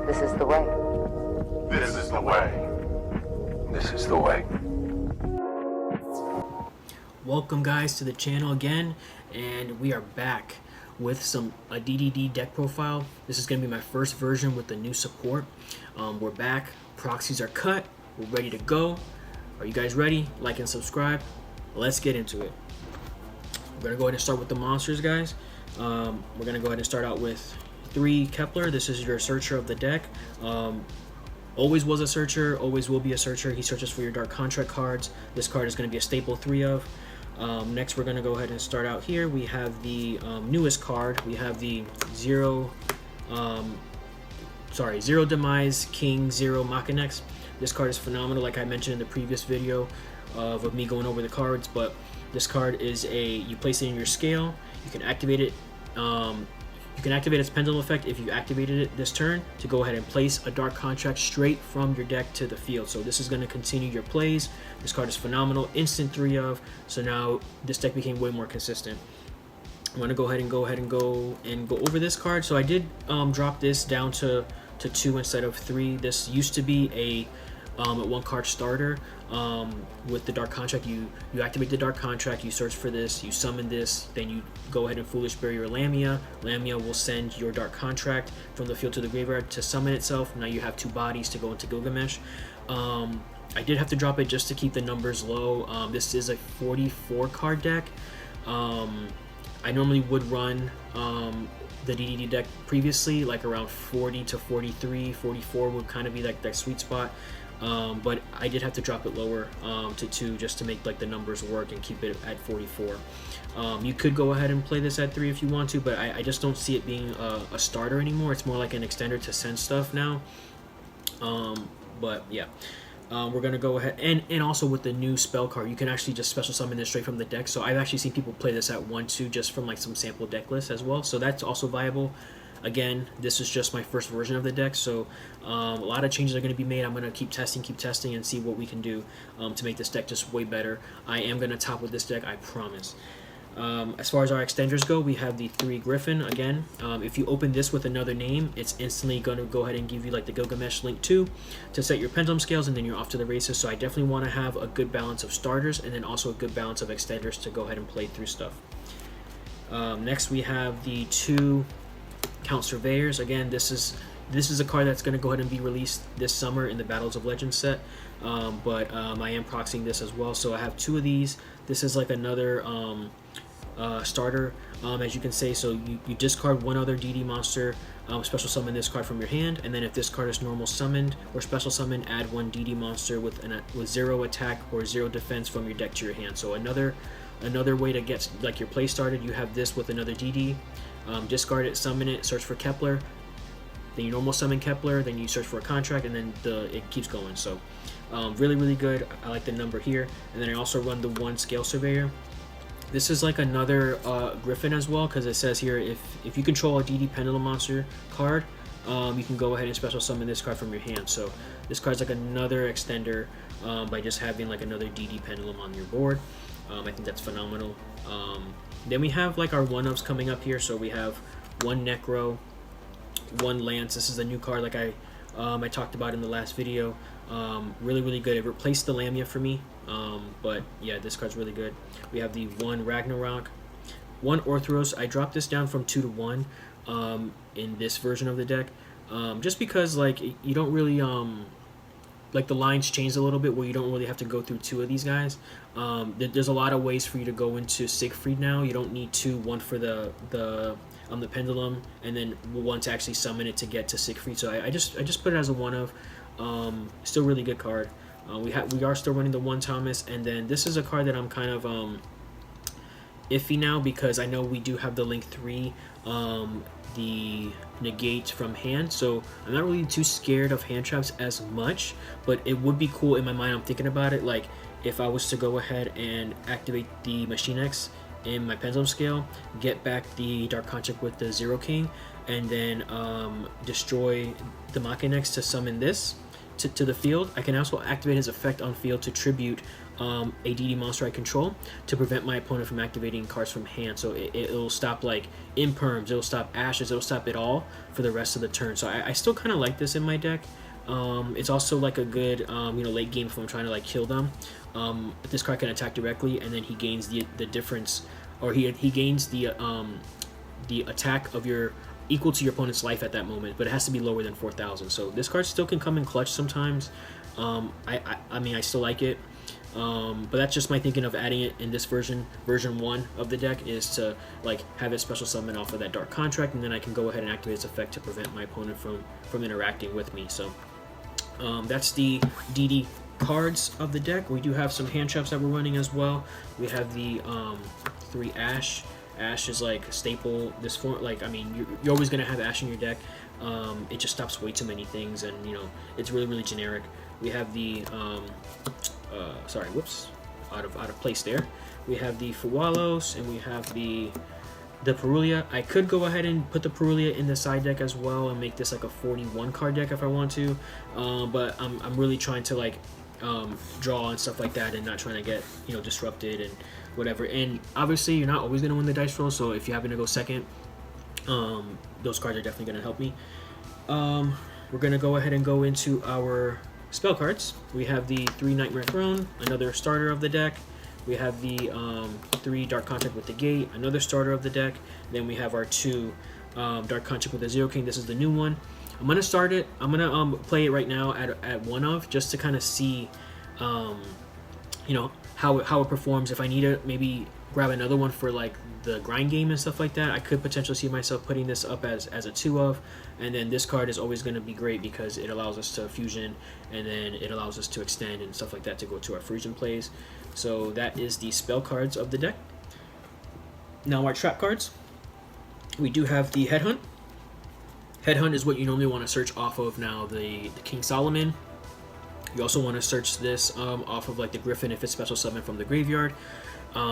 This is the way. This is the way. This is the way. Welcome guys to the channel again, and we are back with a DDD deck profile. This is going to be my first version with the new support. We're back, proxies are cut, we're ready to go. Are you guys ready? Like and subscribe. Let's get into it. We're going to go ahead and start with the monsters, guys. We're going to go ahead and start out with 3 Kepler. This is your searcher of the deck. Always was a searcher, always will be a searcher. He searches for your Dark Contract cards. This card is going to be a staple 3 of. Next, we're going to go ahead and start out here. We have the newest card. We have the Zero Demise King Zero Machinex. This card is phenomenal, like I mentioned in the previous video of me going over the cards. But this card is you place it in your scale. You can activate it. You can activate its pendulum effect if you activated it this turn to go ahead and place a Dark Contract straight from your deck to the field. So this is going to continue your plays. This card is phenomenal, instant 3 of. So now this deck became way more consistent. I'm going to go ahead and go over this card. So I did drop this down to 2 instead of 3. This used to be a 1-card starter. With the Dark Contract, you activate the Dark Contract, you search for this, you summon this, then you go ahead and Foolish Bury your Lamia. Lamia will send your Dark Contract from the field to the graveyard to summon itself. Now you have 2 bodies to go into Gilgamesh. I did have to drop it just to keep the numbers low. This is a 44 card deck. I normally would run the DDD deck previously, like around 40 to 43, 44 would kind of be like that sweet spot. But I did have to drop it lower to 2 just to make like the numbers work and keep it at 44. You could go ahead and play this at 3 if you want to, but I just don't see it being a starter anymore. It's more like an extender to send stuff now. But yeah, we're gonna go ahead and also with the new spell card, you can actually just special summon this straight from the deck. So I've actually seen people play this at 1-2 just from like some sample deck lists as well. So that's also viable. Again, this is just my first version of the deck, so a lot of changes are going to be made. I'm going to keep testing and see what we can do to make this deck just way better. I am going to top with this deck, I promise. As far as our extenders go, we have the 3 Griffin. Again, if you open this with another name, it's instantly going to go ahead and give you like the Gilgamesh Link 2 to set your pendulum scales, and then you're off to the races. So I definitely want to have a good balance of starters and then also a good balance of extenders to go ahead and play through stuff. Next, we have the 2 Count Surveyors. Again, this is a card that's going to go ahead and be released this summer in the Battles of Legends set, but I am proxying this as well. So I have 2 of these. This is like another starter, as you can say. So you discard 1 other DD monster, special summon this card from your hand, and then if this card is normal summoned or special summoned, add 1 DD monster with 0 attack or 0 defense from your deck to your hand. So another way to get like your play started. You have this with another DD. Discard it, summon it, search for Kepler, then you normal summon Kepler, then you search for a contract, and then it keeps going. So really good. I like the number here. And then I also run the 1 Scale Surveyor. This is like another Griffin as well, because it says here if you control a DD Pendulum monster card, you can go ahead and special summon this card from your hand. So this card's like another extender by just having like another DD Pendulum on your board. I think that's phenomenal. Then we have like our 1-ofs coming up here. So we have 1 Necro, 1 Lance. This is a new card like I talked about in the last video. Really good. It replaced the Lamia for me, but yeah, this card's really good. We have the 1 Ragnarok, 1 Orthros. I dropped this down from 2 to 1 in this version of the deck, just because like you don't really like the lines changed a little bit where you don't really have to go through 2 of these guys. There's a lot of ways for you to go into Siegfried now. You don't need 2, 1 for the pendulum and then 1 to actually summon it to get to Siegfried. So I just put it as a 1-of. Still really good card. We are still running the 1 Thomas, and then this is a card that I'm kind of iffy now because I know we do have the Link 3, the negate from hand, so I'm not really too scared of hand traps as much, but it would be cool in my mind. I'm thinking about it, like if I was to go ahead and activate the Machine X in my pendulum scale, get back the Dark Contract with the Zero King, and then destroy the Machinex to summon this to the field. I can also activate his effect on field to tribute a DD monster I control to prevent my opponent from activating cards from hand. So it'll stop like imperms, it'll stop ashes, it'll stop it all for the rest of the turn. So I still kind of like this in my deck. It's also like a good late game if I'm trying to like kill them. This card can attack directly, and then he gains the difference, or he gains the attack of your equal to your opponent's life at that moment, but it has to be lower than 4,000. So this card still can come in clutch sometimes. I mean, I still like it. But that's just my thinking of adding it in this version 1 of the deck, is to like have it special summon off of that Dark Contract, and then I can go ahead and activate its effect to prevent my opponent from interacting with me. So that's the DD cards of the deck. We do have some hand traps that we're running as well. We have the 3 Ash. Ash is like staple this form. Like, I mean, you're always gonna have Ash in your deck. It just stops way too many things, and it's really generic. We have the sorry, whoops, out of place there. We have the Fuwalos, and we have the Perulia. I could go ahead and put the Perulia in the side deck as well and make this like a 41 card deck if I want to, but I'm really trying to like draw and stuff like that, and not trying to get disrupted and whatever. And obviously you're not always going to win the dice roll, so if you happen to go second, those cards are definitely going to help me. We're going to go ahead and go into our spell cards. We have the 3 Nightmare Throne, another starter of the deck. We have the 3 Dark Contract with the Gate, another starter of the deck. Then we have our 2 Dark Contract with the Zero King. This is the new one. I'm gonna start it. I'm gonna play it right now at 1 of, just to kind of see, how it performs. If I need to maybe grab another one for like the grind game and stuff like that, I could potentially see myself putting this up as a 2 of. And then this card is always going to be great because it allows us to fusion, and then it allows us to extend and stuff like that to go to our fusion plays. So that is the spell cards of the deck. Now our trap cards. We do have the Headhunt. Headhunt is what you normally want to search off of now the King Solomon. You also want to search this off of like the Griffin if it's special summon from the graveyard.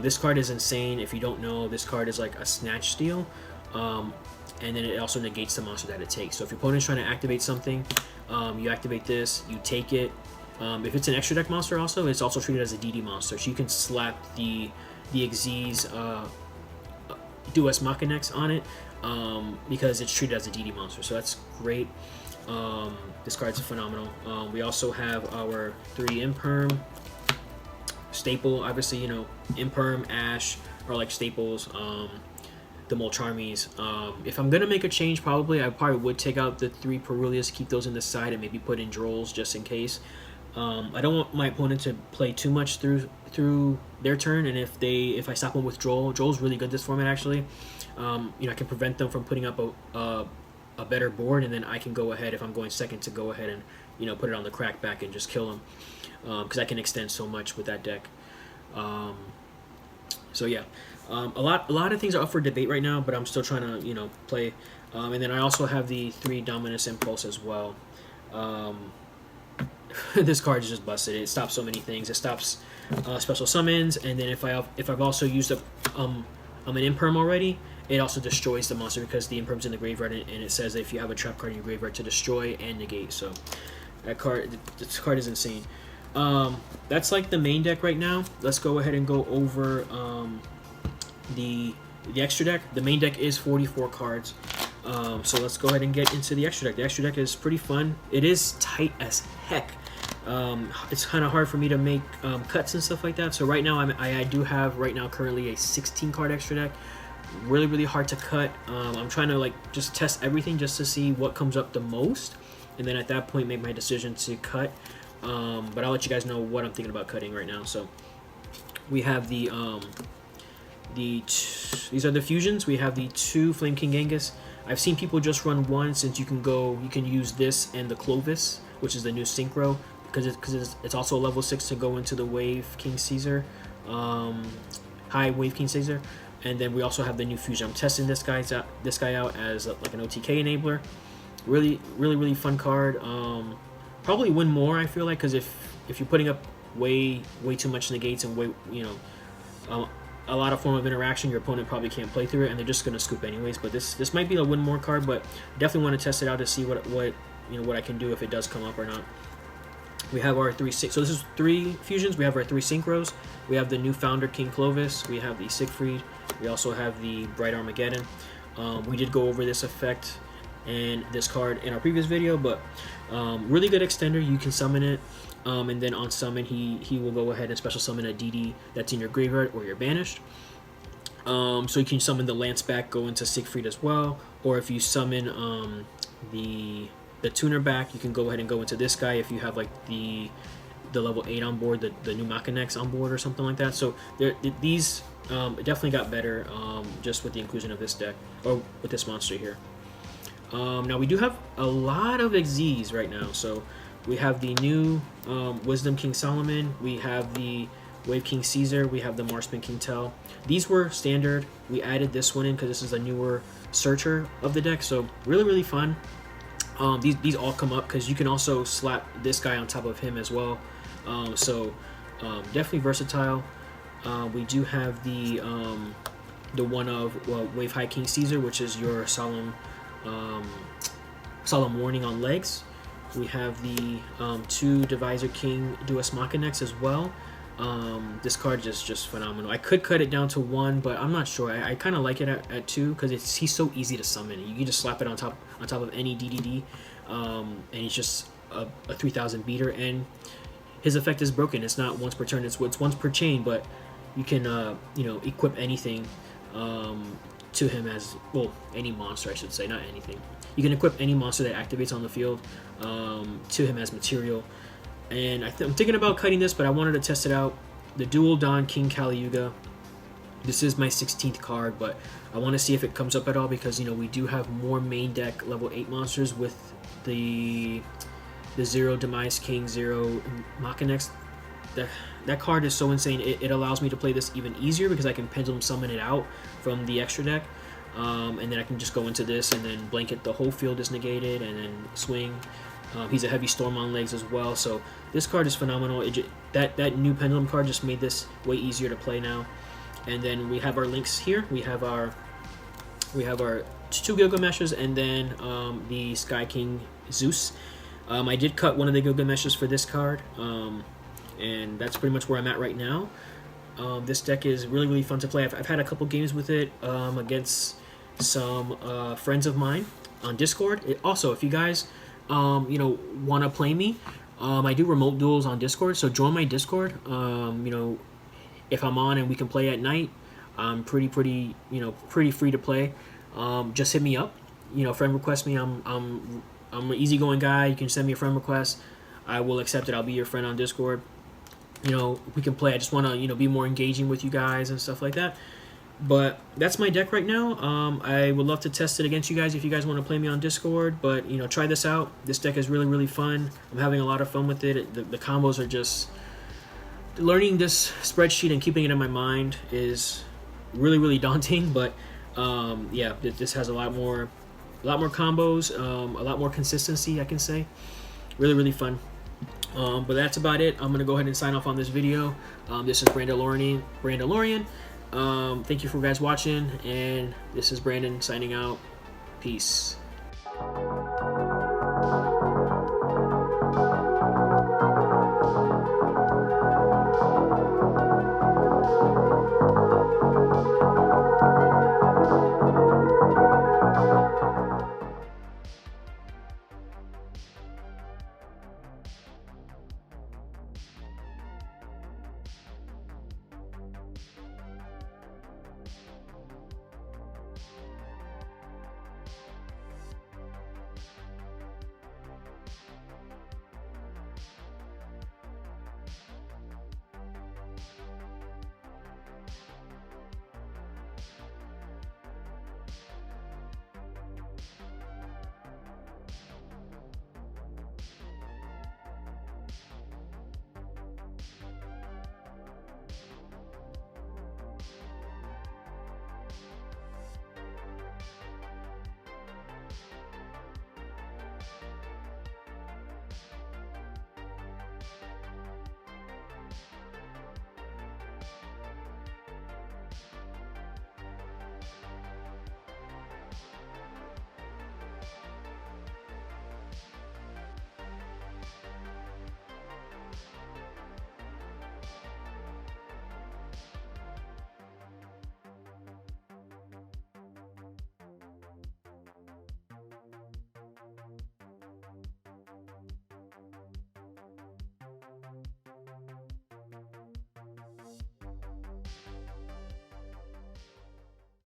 This card is insane. If you don't know, this card is like a snatch steal, and then it also negates the monster that it takes. So if your opponent's trying to activate something, you activate this, you take it. If it's an extra deck monster, also it's also treated as a DD monster, so you can slap the Xyz Deus Machinex on it, because it's treated as a DD monster. So that's great. This card's phenomenal. We also have our 3 Imperm. Staple, obviously, Imperm, Ash are like staples. The Molcharmies. If I'm gonna make a change, I probably would take out the 3 Perulias, keep those in the side, and maybe put in Drolls just in case. I don't want my opponent to play too much through their turn, and if I stop them with Droll's really good this format actually. I can prevent them from putting up a better board, and then I can go ahead, if I'm going second, to go ahead and put it on the crack back and just kill them, because I can extend so much with that deck. So yeah, a lot of things are up for debate right now, but I'm still trying to play. And then I also have the 3 Dominus Impulse as well. This card is just busted. It stops so many things. It stops special summons, and then if I've also used an Imperm already, it also destroys the monster because the Imperm's in the graveyard, and it says that if you have a trap card in your graveyard, to destroy and negate. So this card is insane. That's like the main deck right now. Let's go ahead and go over the extra deck. The main deck is 44 cards. So let's go ahead and get into the extra deck. The extra deck is pretty fun. It is tight as heck. It's kind of hard for me to make cuts and stuff like that. So right now I do have currently a 16 card extra deck. Really hard to cut. I'm trying to just test everything just to see what comes up the most, and then at that point make my decision to cut. But I'll let you guys know what I'm thinking about cutting right now. So we have these are the fusions. We have the 2 Flame King Genghis. I've seen people just run 1, since you can use this and the Clovis, which is the new synchro, because it's also a level 6 to go into the Wave King Caesar, high Wave King Caesar. And then we also have the new fusion. I'm testing this guy out as like an OTK enabler. Really fun card. Probably win more, I feel like, because if you're putting up way too much negates and a lot of form of interaction, your opponent probably can't play through it, and they're just gonna scoop anyways. But this might be a win more card, but definitely want to test it out to see what I can do if it does come up or not. We have our so this is 3 fusions. We have our 3 synchros. We have the new founder King Clovis. We have the Siegfried. We also have the Bright Armageddon. We did go over this effect and this card in our previous video, but really good extender. You can summon it, and then on summon he will go ahead and special summon a DD that's in your graveyard or you're banished. So you can summon the Lance back, go into Siegfried as well, or if you summon the tuner back, you can go ahead and go into this guy if you have like the level 8 on board, the new Machinex on board or something like that. So these definitely got better just with the inclusion of this deck, or with this monster here. Now we do have a lot of XZs right now. So we have the new Wisdom King Solomon, we have the Wave King Caesar, we have the Marksman King Tell. These were standard. We added this one in because this is a newer searcher of the deck, so really fun. These all come up because you can also slap this guy on top of him as well. Definitely versatile. We do have the one of Wave High King Caesar, which is your solemn warning on legs. We have the 2 Divisor King Duas Machinex as well. This card is just phenomenal. I could cut it down to 1, but I'm not sure. I kind of like it at 2 because he's so easy to summon. You can just slap it on top of any DDD, and he's just a 3000 beater. And his effect is broken. It's not once per turn. It's once per chain. But you can equip anything to him as any monster, I should say, not anything. You can equip any monster that activates on the field to him as material. And I'm thinking about cutting this, but I wanted to test it out. The Dual Dawn King Kali Yuga. This is my 16th card, but I want to see if it comes up at all because we do have more main deck level 8 monsters with the Zero Demise King, Zero Machinex. That card is so insane. It allows me to play this even easier because I can pendulum summon it out from the extra deck, and then I can just go into this and then blanket the whole field is negated and then swing. He's a heavy storm on legs as well, so this card is phenomenal. That new pendulum card just made this way easier to play now. And then we have our links here. We have our 2 Gilgameshes and then the Sky King Zeus. I did cut one of the Gilgameshes for this card, and that's pretty much where I'm at right now. This deck is really fun to play. I've had a couple games with it against some friends of mine on Discord. Also, if you guys want to play me, I do remote duels on Discord, so join my Discord. If I'm on and we can play at night, I'm pretty free to play. Just hit me up, friend request me. I'm an easygoing guy. You can send me a friend request, I will accept it. I'll be your friend on Discord. We can play. I just want to be more engaging with you guys and stuff like that. But that's my deck right now. I would love to test it against you guys if you guys want to play me on Discord. But try this out. This deck is really fun. I'm having a lot of fun with it. The combos are just learning this spreadsheet and keeping it in my mind is really daunting. But yeah, this has a lot more combos, a lot more consistency, I can say. Really fun. But that's about it. I'm gonna go ahead and sign off on this video. This is Brandon Lorian. Thank you for guys watching, and this is Brandon signing out. Peace.